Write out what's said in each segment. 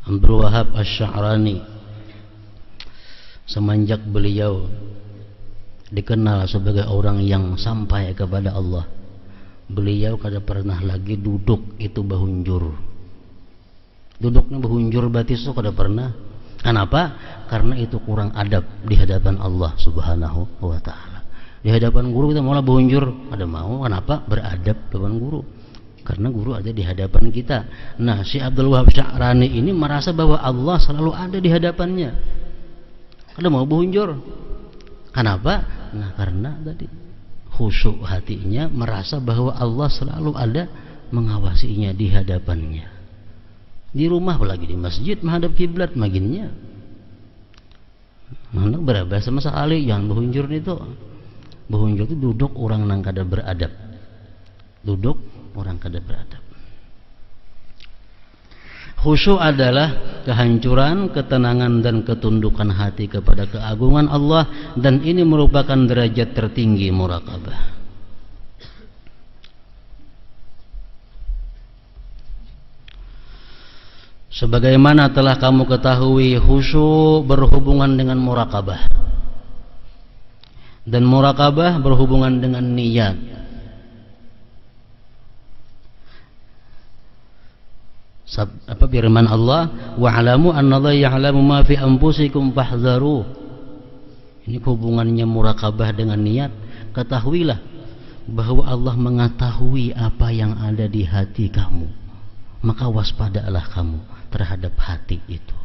Abdul Wahab Asy-Sya'rani, semenjak beliau dikenal sebagai orang yang sampai kepada Allah, beliau kada pernah lagi duduk itu bahunjur. Duduknya bahunjur batis itu kada pernah. Kenapa? Karena itu kurang adab di hadapan Allah Subhanahu wa ta'ala. Di hadapan guru kita malah bahunjur, kada mau. Kenapa? Beradab depan guru. Karena guru ada di hadapan kita. Nah, si Abdul Wahab Sya'rani ini merasa bahwa Allah selalu ada di hadapannya. Kada mau bahunjur. Kenapa? Nah, karena tadi khusyuk hatinya, merasa bahwa Allah selalu ada mengawasinya di hadapannya. Di rumah apalagi di masjid menghadap kiblat maginnya. Mana berapa sama sekali jangan bahunjur itu. Bahunjur itu duduk orang nang kada beradab. Duduk orang kada beradab. Khusyuk adalah kehancuran, ketenangan dan ketundukan hati kepada keagungan Allah, dan ini merupakan derajat tertinggi muraqabah. Sebagaimana telah kamu ketahui, khusyuk berhubungan dengan muraqabah, dan muraqabah berhubungan dengan niat. Apa firman Allah, wa'lamu annallaha ya'lamu ma fi anfusikum fahdharu. Ini hubungannya muraqabah dengan niat. Ketahuilah bahwa Allah mengetahui apa yang ada di hati kamu, maka waspadalah kamu terhadap hati itu.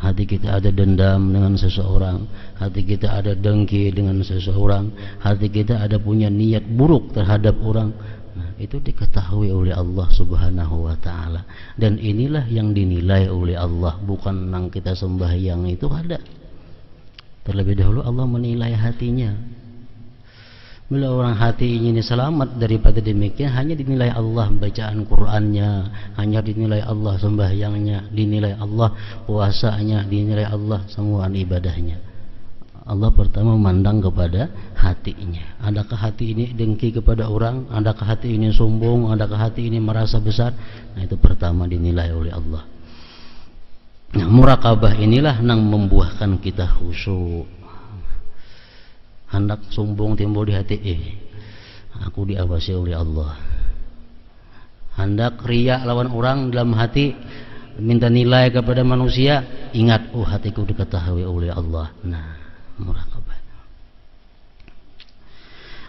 Hati kita ada dendam dengan seseorang, hati kita ada dengki dengan seseorang, hati kita ada punya niat buruk terhadap orang. Nah, itu diketahui oleh Allah Subhanahu wa ta'ala, dan inilah yang dinilai oleh Allah, bukan nang kita sembahyang itu ada. Terlebih dahulu Allah menilai hatinya. Bila orang hati ini selamat daripada demikian, hanya dinilai Allah bacaan Qur'annya, hanya dinilai Allah sembahyangnya, dinilai Allah puasanya, dinilai Allah semua ibadahnya. Allah pertama memandang kepada hatinya. Adakah hati ini dengki kepada orang? Adakah hati ini sombong? Adakah hati ini merasa besar? Nah, itu pertama dinilai oleh Allah. Nah, muraqabah inilah yang membuahkan kita khusyuk. Hendak sombong timbul di hati, aku diawasi oleh Allah. Hendak riya lawan orang dalam hati, minta nilai kepada manusia, ingat, hatiku diketahui oleh Allah. Nah, muraqabah.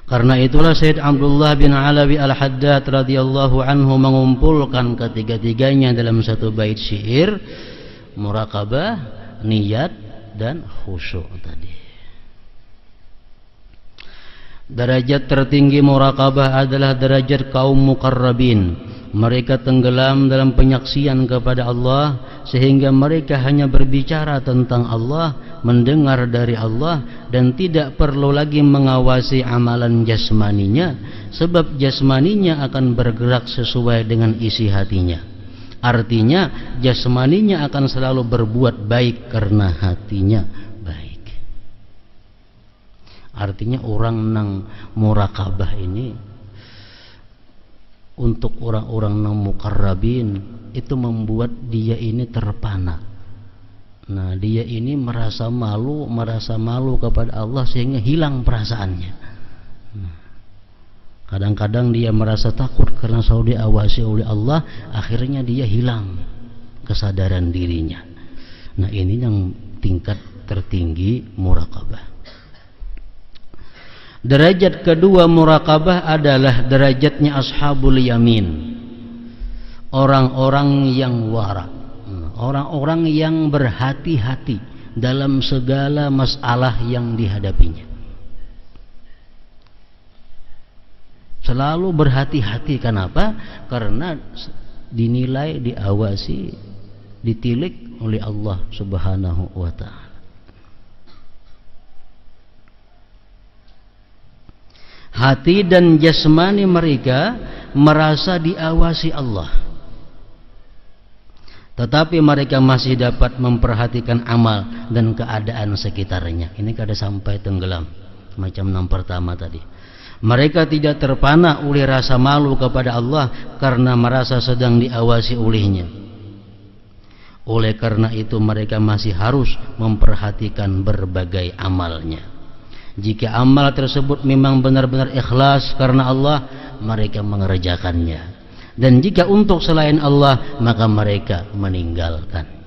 Karena itulah Sayyid Abdullah bin Alawi Al-Haddad radhiyallahu anhu mengumpulkan ketiga-tiganya dalam satu bait syair, muraqabah, niat dan khusyuk tadi. Derajat tertinggi muraqabah adalah derajat kaum muqarrabin. Mereka tenggelam dalam penyaksian kepada Allah, sehingga mereka hanya berbicara tentang Allah, mendengar dari Allah, dan tidak perlu lagi mengawasi amalan jasmaninya, sebab jasmaninya akan bergerak sesuai dengan isi hatinya. Artinya jasmaninya akan selalu berbuat baik karena hatinya baik. Artinya orang nang muraqabah ini untuk orang-orang nang muqarrabin itu membuat dia ini terpana. Nah, dia ini merasa malu kepada Allah sehingga hilang perasaannya. Kadang-kadang dia merasa takut karena selalu diawasi oleh Allah, akhirnya dia hilang kesadaran dirinya. Nah, ini yang tingkat tertinggi muraqabah. Derajat kedua muraqabah adalah derajatnya ashabul yamin, orang-orang yang wara, orang-orang yang berhati-hati dalam segala masalah yang dihadapinya. Selalu berhati-hati. Kenapa? Karena dinilai, diawasi, ditilik oleh Allah Subhanahu wa ta'ala. Hati dan jasmani mereka merasa diawasi Allah, tetapi mereka masih dapat memperhatikan amal dan keadaan sekitarnya. Ini kada sampai tenggelam macam yang pertama tadi. Mereka tidak terpana oleh rasa malu kepada Allah karena merasa sedang diawasi olehnya. Oleh karena itu mereka masih harus memperhatikan berbagai amalnya. Jika amal tersebut memang benar-benar ikhlas karena Allah, mereka mengerjakannya. Dan jika untuk selain Allah, maka mereka meninggalkannya.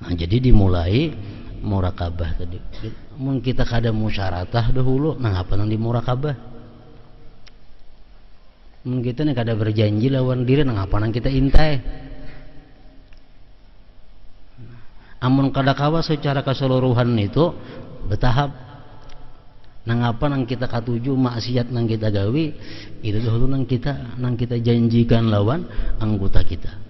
Nah, jadi dimulai murakabah tadi. Mungkin kita kada musyaratah dahulu, nah apa nang di murakabah? Mungkin kita nih kada berjanji lawan diri, nah apa nang kita intai? Amun kada kawa secara keseluruhan itu bertahap. Nang apa nang kita katuju maksiat nang kita gawi, itu dahulu nang kita janjikan lawan anggota kita.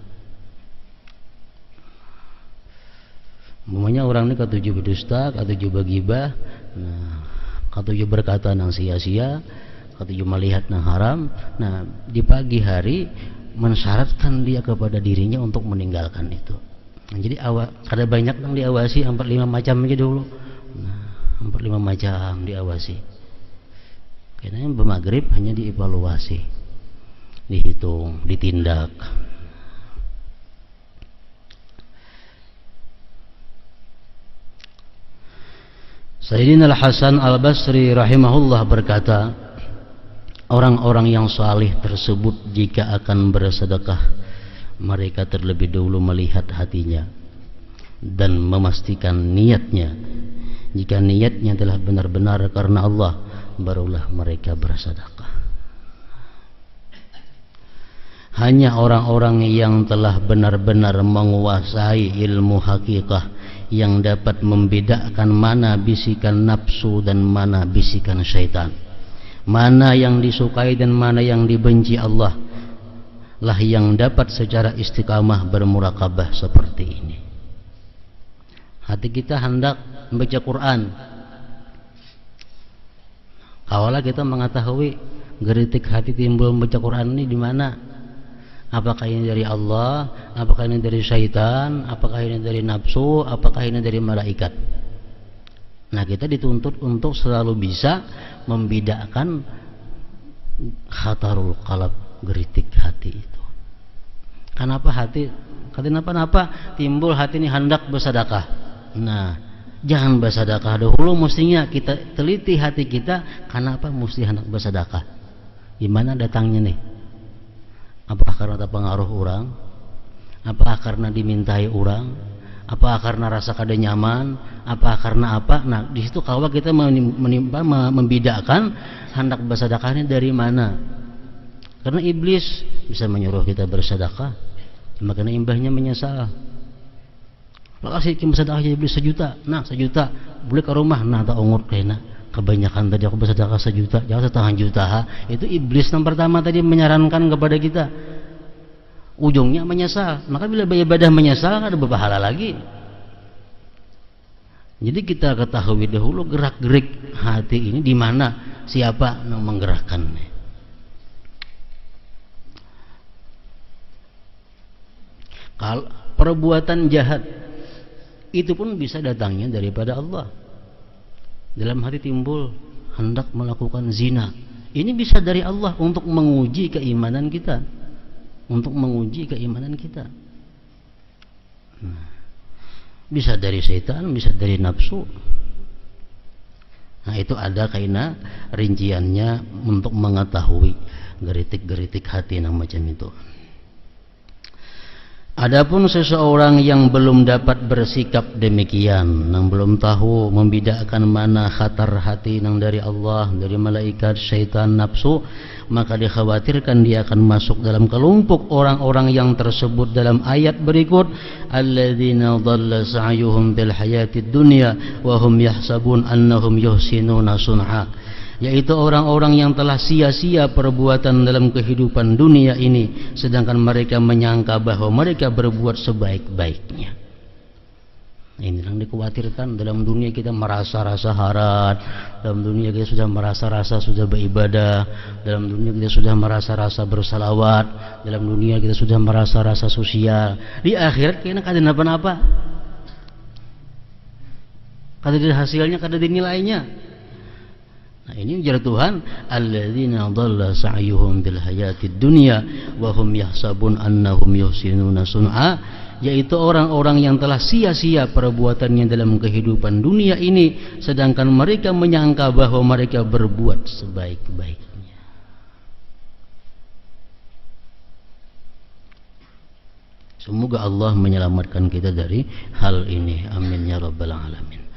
Umumnya orang ini katuju berdusta, katuju bergibah, nah, katuju berkata nang sia-sia, katuju melihat nang haram. Nah, di pagi hari mensyaratkan dia kepada dirinya untuk meninggalkan itu. Nah, jadi kada banyak nang diawasi 4-5 macam aja dulu. Nah, 4-5 macam diawasi. Karena yang bermagrib hanya dievaluasi, dihitung, ditindak. Sayyidina Al-Hasan Al-Basri rahimahullah berkata, orang-orang yang salih tersebut jika akan bersedekah, mereka terlebih dahulu melihat hatinya dan memastikan niatnya. Jika niatnya telah benar-benar karena Allah, barulah mereka bersedekah. Hanya orang-orang yang telah benar-benar menguasai ilmu hakikah yang dapat membedakan mana bisikan nafsu dan mana bisikan syaitan, mana yang disukai dan mana yang dibenci Allah, lah yang dapat secara istiqamah bermurakabah seperti ini. Hati kita hendak membaca Quran, kawalah kita mengetahui geritik hati timbul membaca Quran ini di mana. Apakah ini dari Allah, apakah ini dari syaitan, apakah ini dari nafsu, apakah ini dari malaikat. Nah, kita dituntut untuk selalu bisa membedakan khatarul qalb, geritik hati itu. Kenapa hati, kenapa timbul hati ini hendak bersedekah. Nah, jangan bersedekah dahulu, mestinya kita teliti hati kita, kenapa mesti hendak bersedekah. Gimana datangnya nih? Apakah karena terpengaruh orang? Apakah karena dimintai orang? Apakah karena rasa kada nyaman? Apakah karena apa? Nah, di situ kalau kita membedakan hendak bersedekahnya dari mana. Karena iblis bisa menyuruh kita bersedekah, makanya imbahnya menyesal. Makasih kita bersedekah iblis 1 juta. Nah, 1 juta boleh ke rumah. Nah, tak ungut kena. Kebanyakan tadi aku bersedekah 1 juta, jangan 1,5 juta. Itu iblis yang pertama tadi menyarankan kepada kita. Ujungnya menyesal. Maka bila beribadah menyesal, ada berpahala lagi. Jadi kita ketahui dahulu gerak-gerik hati ini di mana, siapa yang menggerakkannya. Kalau perbuatan jahat itu pun bisa datangnya daripada Allah. Dalam hati timbul hendak melakukan zina, ini bisa dari Allah untuk menguji keimanan kita, bisa dari setan, bisa dari nafsu. Nah, itu ada kaina rinciannya untuk mengetahui geritik-geritik hati yang macam itu. Adapun seseorang yang belum dapat bersikap demikian, yang belum tahu membedakan mana khatar hati yang dari Allah, dari malaikat, syaitan, nafsu, maka dikhawatirkan dia akan masuk dalam kelompok orang-orang yang tersebut dalam ayat berikut, alladzina dhalla sa'yuhum bil hayatid dunya wa hum yahsabun annahum yuhsinuna sun'a. Yaitu orang-orang yang telah sia-sia perbuatan dalam kehidupan dunia ini, sedangkan mereka menyangka bahwa mereka berbuat sebaik-baiknya. Ini yang dikhawatirkan. Dalam dunia kita merasa rasa harat, dalam dunia kita sudah merasa rasa sudah beribadah, dalam dunia kita sudah merasa rasa bersalawat, dalam dunia kita sudah merasa rasa sosial. Di akhirat kayaknya kada apa-apa, kada ada hasilnya, kada ada nilainya. Nah, ini ujar Tuhan, alladzina dhalla sa'yuhum bil hayatid dunya wa hum yahsabun annahum yuhsinuna sun'a, yaitu orang-orang yang telah sia-sia perbuatannya dalam kehidupan dunia ini, sedangkan mereka menyangka bahwa mereka berbuat sebaik-baiknya. Semoga Allah menyelamatkan kita dari hal ini. Amin ya rabbal alamin.